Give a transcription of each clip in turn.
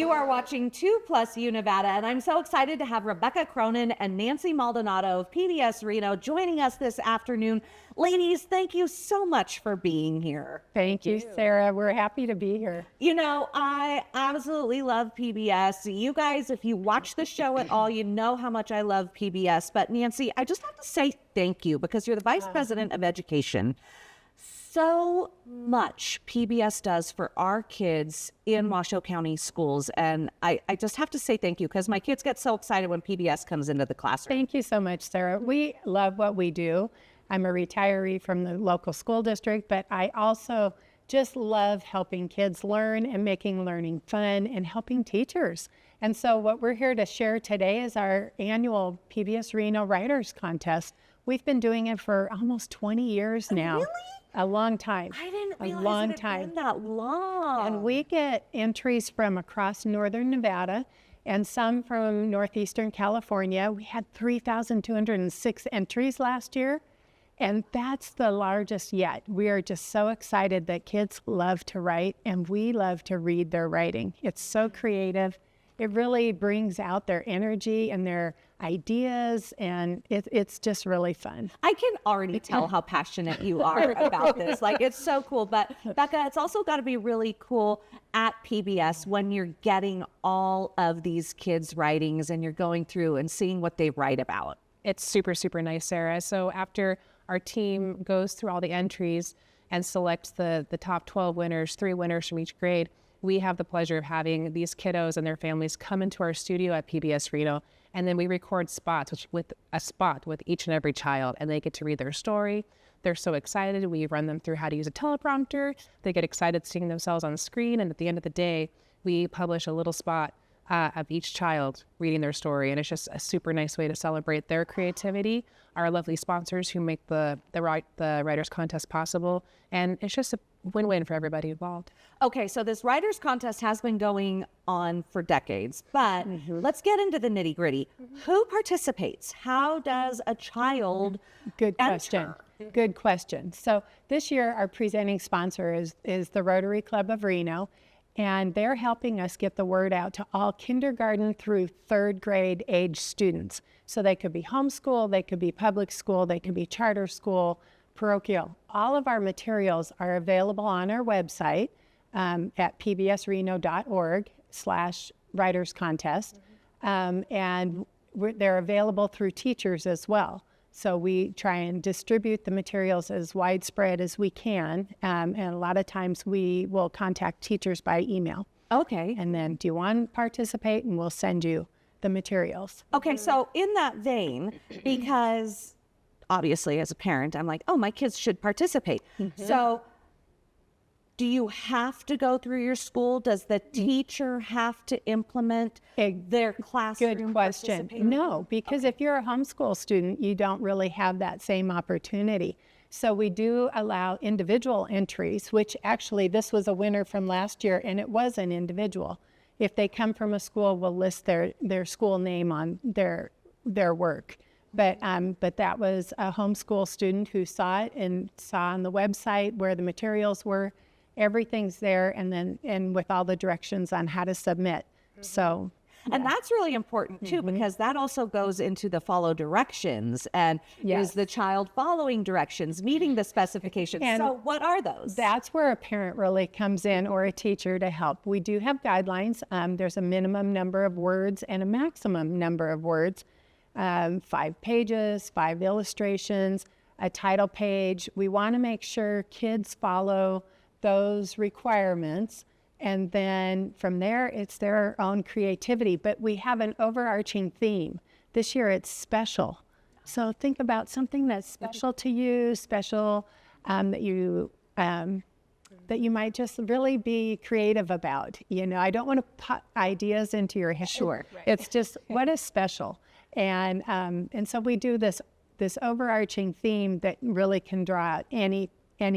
You are watching 2+ Nevada, and I'm so excited to have Rebecca Cronin and Nancy Maldonado of PBS Reno joining us this afternoon. Ladies, thank you so much for being here. Thank you, Sarah. We're happy to be here. You know, I absolutely love PBS. You guys, if you watch the show at all, you know how much I love PBS. But Nancy, I just have to say thank you because you're the Vice President of Education. So much PBS does for our kids in Washoe County schools. And I just have to say thank you because my kids get so excited when PBS comes into the classroom. Thank you so much, Sarah. We love what we do. I'm a retiree from the local school district, but I also just love helping kids learn and making learning fun and helping teachers. And so what we're here to share today is our annual PBS Reno Writers Contest. We've been doing it for almost 20 years now. Really? A long time. I didn't realize a long it had time. been that long. And we get entries from across northern Nevada and some from northeastern California. We had 3,206 entries last year, and that's the largest yet. We are just so excited that kids love to write, and we love to read their writing. It's so creative. It really brings out their energy and their ideas, and it's just really fun. I can already tell how passionate you are about this. Like, it's so cool. But Becca, it's also got to be really cool at PBS when you're getting all of these kids' writings and you're going through and seeing what they write about. It's super, super nice, Sarah. So after our team goes through all the entries and selects the top 12 winners, 3 winners from each grade, we have the pleasure of having these kiddos and their families come into our studio at PBS Reno, and then we record spots with each and every child, and they get to read their story. They're so excited. We run them through how to use a teleprompter. They get excited seeing themselves on the screen, and at the end of the day, we publish a little spot of each child reading their story, and it's just a super nice way to celebrate their creativity, our lovely sponsors who make the Writers Contest possible, and it's just a win-win for everybody involved. Okay, so this Writers Contest has been going on for decades, but let's get into the nitty-gritty. Who participates? How does a child Good enter? question. Good question. So this year, our presenting sponsor is the Rotary Club of Reno, and they're helping us get the word out to all kindergarten through 3rd grade age students. So they could be homeschool, they could be public school, they could be charter school, parochial. All of our materials are available on our website at pbsreno.org/writers contest. And they're available through teachers as well. So we try and distribute the materials as widespread as we can. And a lot of times we will contact teachers by email. Okay. And then, do you want to participate? And we'll send you the materials. Okay, so in that vein, because obviously as a parent, I'm like, oh, my kids should participate. So do you have to go through your school? Does the teacher have to implement their classroom? Good question. No, because if you're a homeschool student, you don't really have that same opportunity. So we do allow individual entries, which actually this was a winner from last year, and it was an individual. If they come from a school, we'll list their school name on their work. But that was a homeschool student who saw it and saw on the website where the materials were. Everything's there, and with all the directions on how to submit. So, and that's really important too, because that also goes into the follow directions and is the child following directions, meeting the specifications. And so what are those? That's where a parent really comes in, or a teacher, to help. We do have guidelines. There's a minimum number of words and a maximum number of words. 5 pages, 5 illustrations, a title page. We want to make sure kids follow those requirements, and then from there it's their own creativity. But we have an overarching theme. This year it's special. So think about something that's special to you, special that you might just really be creative about. You know, I don't want to put ideas into your head. Sure. Right. It's just what is special. And so we do this overarching theme that really can draw out any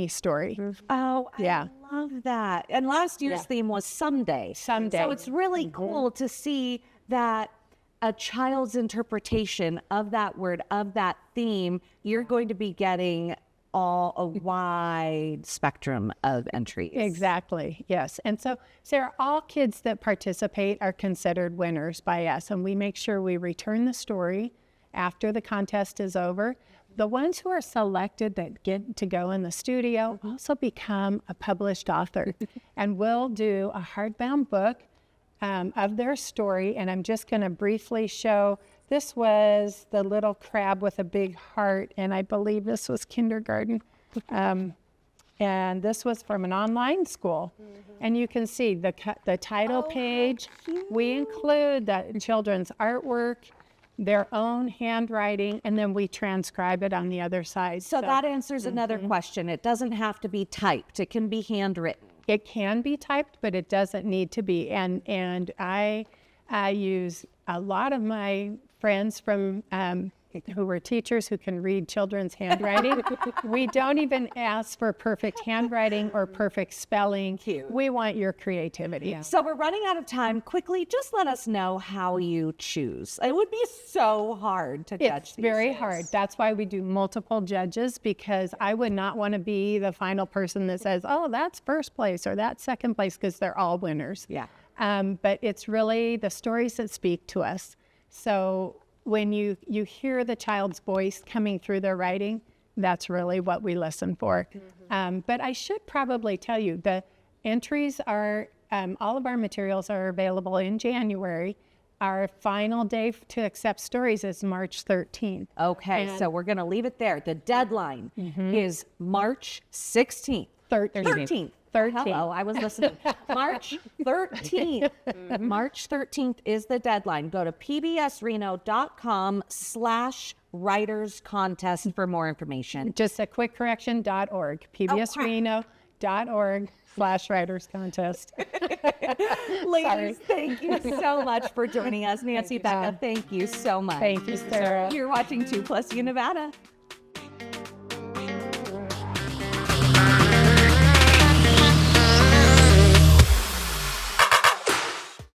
story. Oh, I love that. And last year's theme was someday. Someday. So it's really cool to see that a child's interpretation of that word, of that theme, you're going to be getting all a wide spectrum of entries. Exactly. Yes. And so, Sarah, all kids that participate are considered winners by us, and we make sure we return the story after the contest is over. The ones who are selected that get to go in the studio also become a published author, and we'll do a hardbound book of their story. And I'm just going to briefly show. This was the little crab with a big heart, and I believe this was kindergarten. And this was from an online school. And you can see the title page. We include the children's artwork, their own handwriting, and then we transcribe it on the other side. So that answers another question. It doesn't have to be typed. It can be handwritten. It can be typed, but it doesn't need to be. And I use a lot of my friends from who were teachers who can read children's handwriting. We don't even ask for perfect handwriting or perfect spelling. Cute. We want your creativity. Yeah. So we're running out of time. Quickly, just let us know how you choose. It would be so hard to judge It's these very days. hard. That's why we do multiple judges, because I would not want to be the final person that says, oh, that's first place or that's second place, because they're all winners. Yeah. But it's really the stories that speak to us. So when you hear the child's voice coming through their writing, that's really what we listen for. But I should probably tell you, the entries are, all of our materials are available in January. Our final day to accept stories is March 13th. Okay, so we're going to leave it there. The deadline is March 16th. 13th. Hello, I was listening. March 13th. March 13th is the deadline. Go to pbsreno.com/writers contest for more information. Just a quick correction, .org. pbsreno.org/writers contest. Ladies, thank you so much for joining us. Nancy, Becca, thank you so much. Thank you, Sarah. You're watching 2+ U Nevada.